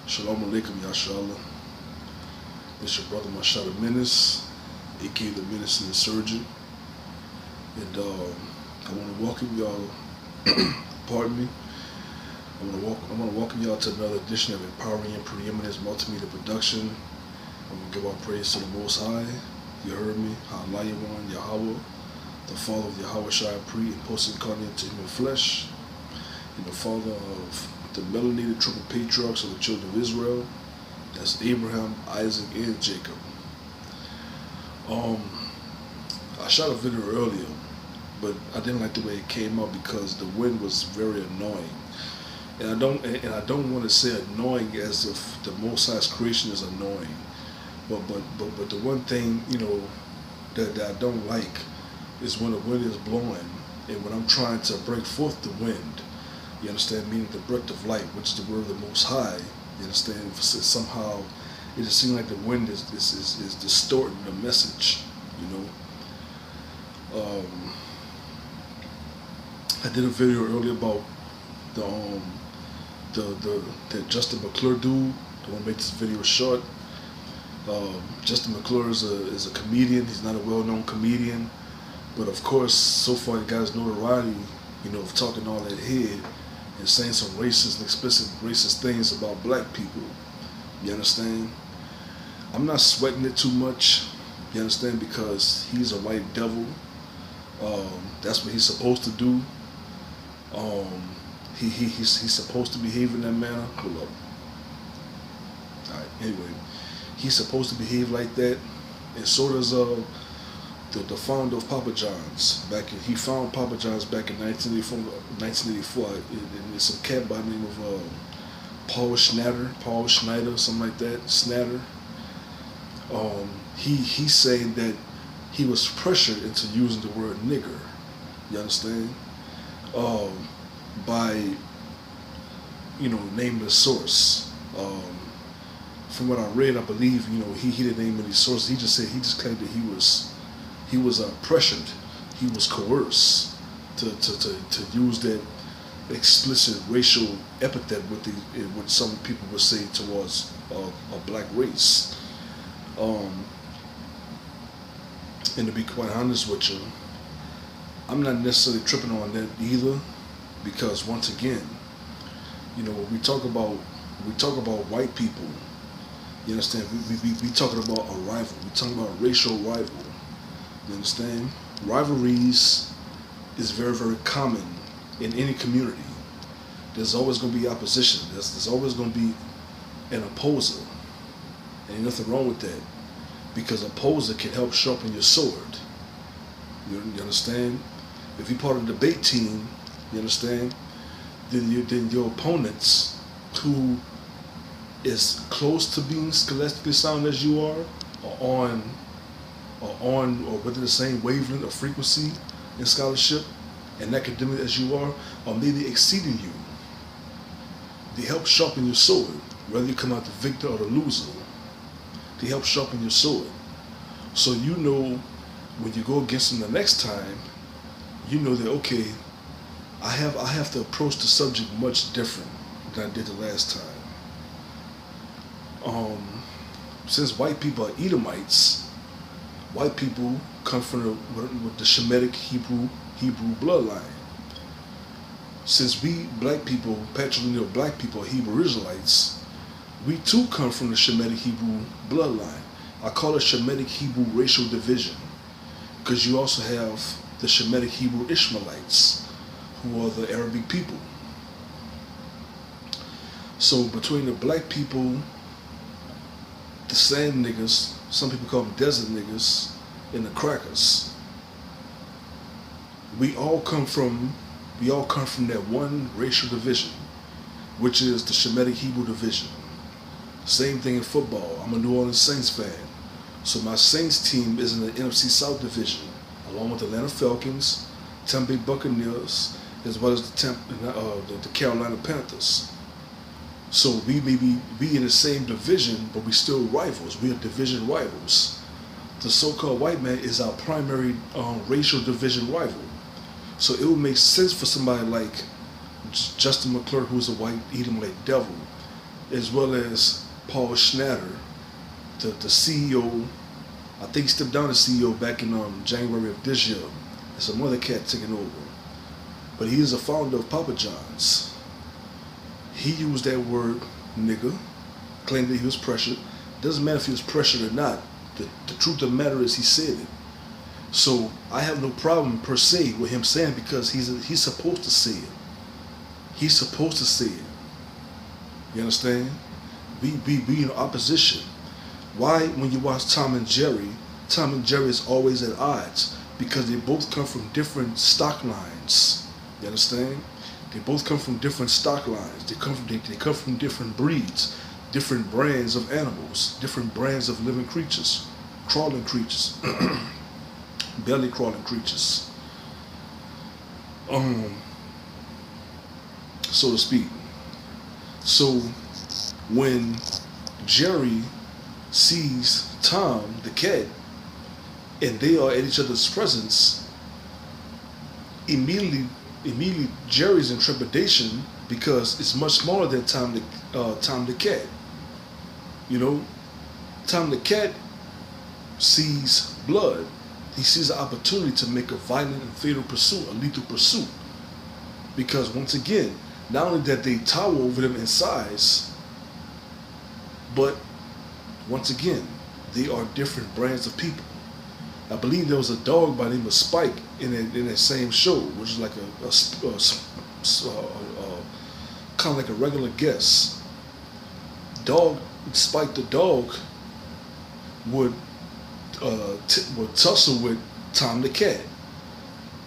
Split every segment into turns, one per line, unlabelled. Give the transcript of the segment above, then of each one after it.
Shalom Alaikum Yashallah. It's your brother Mashada Menace, aka the Menace and Insurgent. And I want to welcome y'all, pardon me, I want to welcome y'all to another edition of Empowering and Preeminence Multimedia Production. I'm going to give our praise to the Most High. You heard me. Ha'alayawan Yahweh, the Father of Yahweh Shai Pre and post-incarnate to human flesh, and the Father of the melanated triple patriarchs of the children of Israel. That's Abraham, Isaac, and Jacob. I shot a video earlier, but I didn't like the way it came out because the wind was very annoying. And I don't want to say annoying as if the Most High's creation is annoying. But the one thing, that I don't like is when the wind is blowing and when I'm trying to break forth the wind. You understand? Meaning the breath of light, which is the word of the Most High. You understand? Somehow it just seems like the wind is distorting the message. I did a video earlier about the Justin Mcclure dude. I want to make this video short. Justin Mcclure is a comedian. He's not a well-known comedian, but of course, so far he got his notoriety, of talking all that head and saying some racist and explicit racist things about black people. You understand? I'm not sweating it too much. You understand? Because he's a white devil. That's what he's supposed to do. He's supposed to behave in that manner. Hold up. Alright, anyway. He's supposed to behave like that. And so does the founder of Papa John's. He found Papa John's back in 1984. And it's a cat by the name of Paul Schneider, something like that. Snatter. He's saying that he was pressured into using the word nigger. You understand? By naming the source. From what I read, I believe he didn't name any sources. He just claimed that he was pressured, he was coerced to use that explicit racial epithet what some people would say towards a black race. And to be quite honest with you, I'm not necessarily tripping on that either, because once again, when we talk about white people, you understand, we talking about a rival. We talking about a racial rival. You understand? Rivalries is very, very common in any community. There's always going to be opposition. There's always going to be an opposer. Ain't nothing wrong with that, because opposer can help sharpen your sword. You understand? If you're part of the debate team, you understand, then your opponents who is close to being scholastically sound as you are, or within the same wavelength or frequency in scholarship and academic as you are, or maybe exceeding you. They help sharpen your sword, whether you come out the victor or the loser. They help sharpen your sword. So when you go against them the next time, that okay, I have to approach the subject much different than I did the last time. Since white people are Edomites, white people come from with the Shemitic Hebrew bloodline. Since we black people, patrilineal black people, are Hebrew Israelites, we too come from the Shemitic Hebrew bloodline. I call it Shemitic Hebrew racial division, because you also have the Shemitic Hebrew Ishmaelites, who are the Arabic people. So between the black people, the sand niggas, some people call them desert niggas, and the crackers, we all come from that one racial division, which is the Shemitic Hebrew division. Same thing in football. I'm a New Orleans Saints fan, so my Saints team is in the NFC South division, along with the Atlanta Falcons, Tampa Bay Buccaneers, as well as the Carolina Panthers. So we may be in the same division, but we still rivals. We are division rivals. The so-called white man is our primary racial division rival. So it would make sense for somebody like Justin Mcclure, who's a white Edomite devil, as well as Paul Schnatter, the CEO. I think he stepped down as CEO back in January of this year. There's some other cat taking over. But he is a founder of Papa John's. He used that word, nigga, claimed that he was pressured. Doesn't matter if he was pressured or not. The truth of the matter is he said it. So I have no problem per se with him saying, because he's supposed to say it. He's supposed to say it. You understand? Be in opposition. Why, when you watch Tom and Jerry is always at odds? Because they both come from different stock lines. You understand? They both come from different stock lines. They come from different breeds, different brands of animals, different brands of living creatures, crawling creatures, belly crawling creatures, so to speak. So when Jerry sees Tom, the cat, and they are at each other's presence, immediately Jerry's in trepidation, because it's much smaller than Tom the cat. You know, Tom the cat sees blood. He sees an opportunity to make a violent and fatal pursuit, a lethal pursuit. Because once again, not only that they tower over them in size, but once again, they are different brands of people. I believe there was a dog by the name of Spike in that same show, which is like kind of like a regular guest. Spike the dog would tussle with Tom the cat.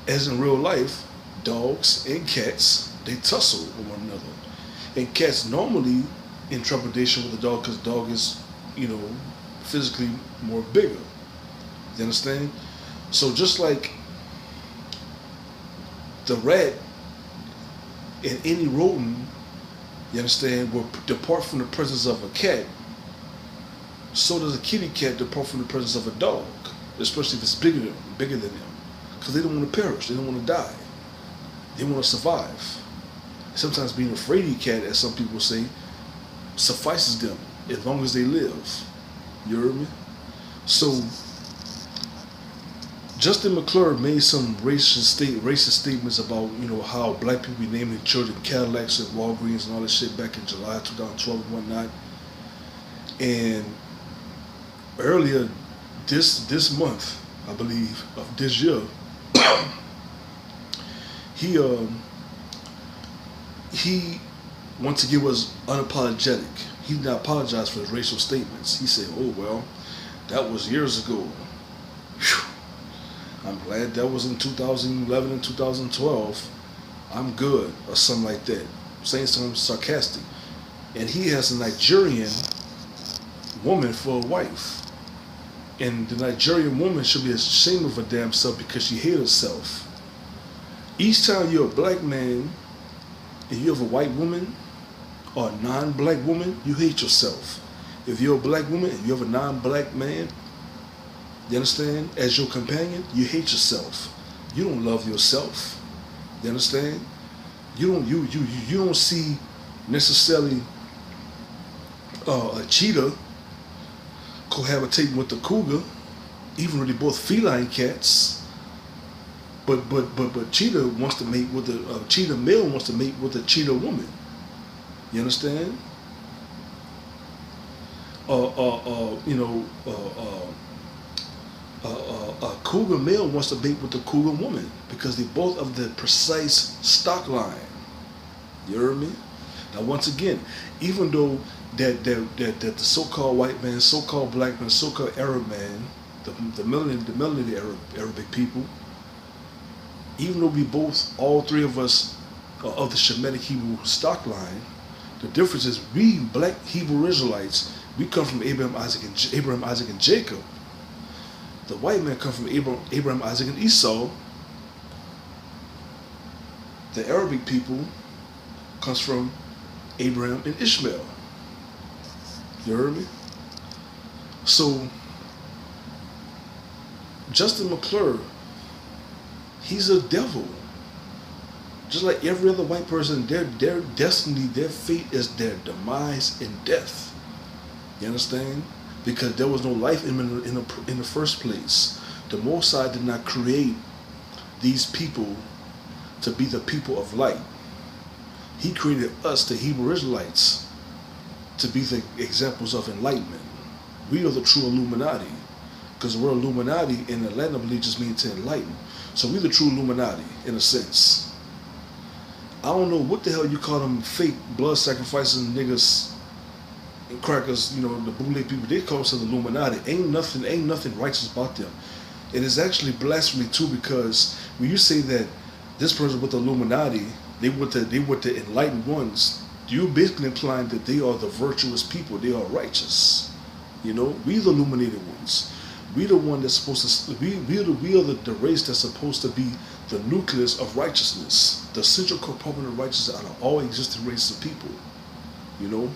As in real life, dogs and cats, they tussle with one another. And cats normally in trepidation with the dog, because the dog is, physically more bigger. You understand? So just like the rat and any rodent, you understand, will depart from the presence of a cat, so does a kitty cat depart from the presence of a dog, especially if it's bigger than them, because they don't want to perish, they don't want to die, they want to survive. Sometimes being a fraidy cat, as some people say, suffices them as long as they live. You heard me? So Justin Mcclure made some racist statements about, how black people be naming their children Cadillacs and Walgreens and all this shit back in July 2012 and whatnot. And earlier this month, I believe, of this year, he once again was unapologetic. He did not apologize for his racial statements. He said, "Oh well, that was years ago. Whew. I'm glad that was in 2011 and 2012. I'm good," or something like that, saying something sarcastic. And he has a Nigerian woman for a wife. And the Nigerian woman should be ashamed of her damn self, because she hates herself. Each time you're a black man and you have a white woman or a non-black woman, you hate yourself. If you're a black woman and you have a non-black man, you understand, as your companion, you hate yourself. You don't love yourself. You understand? You don't see necessarily a cheetah cohabitating with the cougar, even though they're both feline cats. But cheetah wants to mate with a cheetah male wants to mate with a cheetah woman. You understand? A cougar male wants to mate with a cougar woman, because they both of the precise stock line. You heard me? Now once again, even though that the so-called white man, so-called black man, so-called Arab man, the melanated Arabic people, even though we both, all three of us, are of the Shemitic Hebrew stock line, the difference is we black Hebrew Israelites, we come from Abraham, Isaac, and Jacob. The white man come from Abraham, Isaac, and Esau. The Arabic people comes from Abraham and Ishmael. You heard me? So Justin Mcclure, he's a devil. Just like every other white person, their destiny, their fate is their demise and death. You understand? Because there was no life in the first place. The Most High did not create these people to be the people of light. He created us, the Hebrew Israelites, to be the examples of enlightenment. We are the true Illuminati. Because the word Illuminati in the Latin, I believe, just means to enlighten. So we're the true Illuminati, in a sense. I don't know what the hell you call them fake blood sacrificing niggas and crackers, you know, the bootleg people. They call themselves the Illuminati. Ain't nothing righteous about them. It is actually blasphemy too, because when you say that this person with the Illuminati, they were the enlightened ones, you're basically implying that they are the virtuous people. They are righteous. You know, we the illuminated ones. We the one that's supposed to. We are the race that's supposed to be the nucleus of righteousness, the central component of righteousness out of all existing races of people. You know,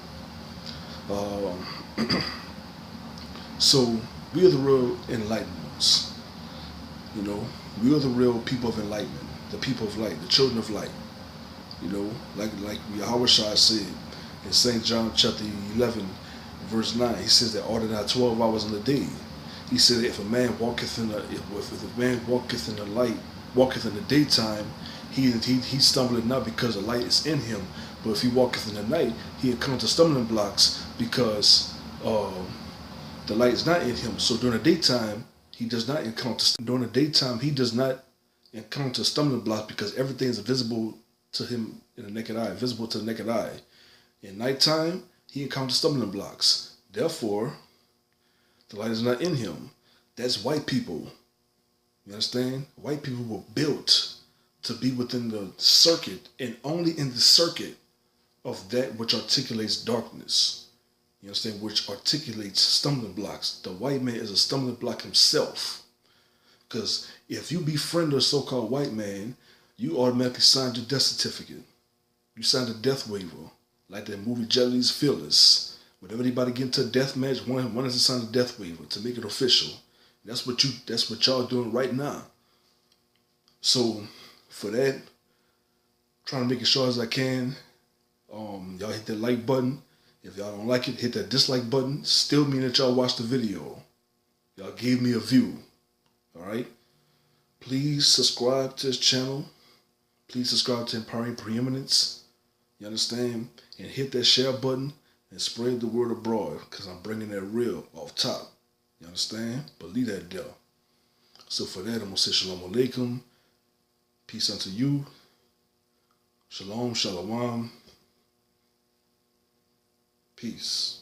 so we are the real enlightened ones. You know, we are the real people of enlightenment, the people of light, the children of light. You know, like Yahweh Shai said in St. John chapter 11, verse 9, he says that are there not 12 hours in the day? He said that if a man walketh in the light, walketh in the daytime, he stumbleth not because the light is in him. But if he walketh in the night, he encounters stumbling blocks because the light is not in him. So during the daytime, he does not encounter stumbling blocks because everything is visible to him in the naked eye, visible to the naked eye. In nighttime, he encounters stumbling blocks. Therefore, the light is not in him. That's white people. You understand? White people were built to be within the circuit and only in the circuit of that which articulates darkness. You understand? Which articulates stumbling blocks. The white man is a stumbling block himself. Because if you befriend a so-called white man, you automatically sign your death certificate. You sign a death waiver. Like that movie Jelly's Fearless. Whenever anybody get into a death match, one has to sign a death waiver to make it official. That's what y'all doing right now. So for that, trying to make it sure as I can. Y'all hit that like button. If y'all don't like it, hit that dislike button. Still mean that y'all watched the video. Y'all gave me a view. Alright? Please subscribe to this channel. Please subscribe to Empowering Preeminence. You understand? And hit that share button and spread the word abroad, because I'm bringing that real off top. You understand? Believe that there. So for that, I'm going to say Shalom Alaikum. Peace unto you. Shalom, Shalom. Peace.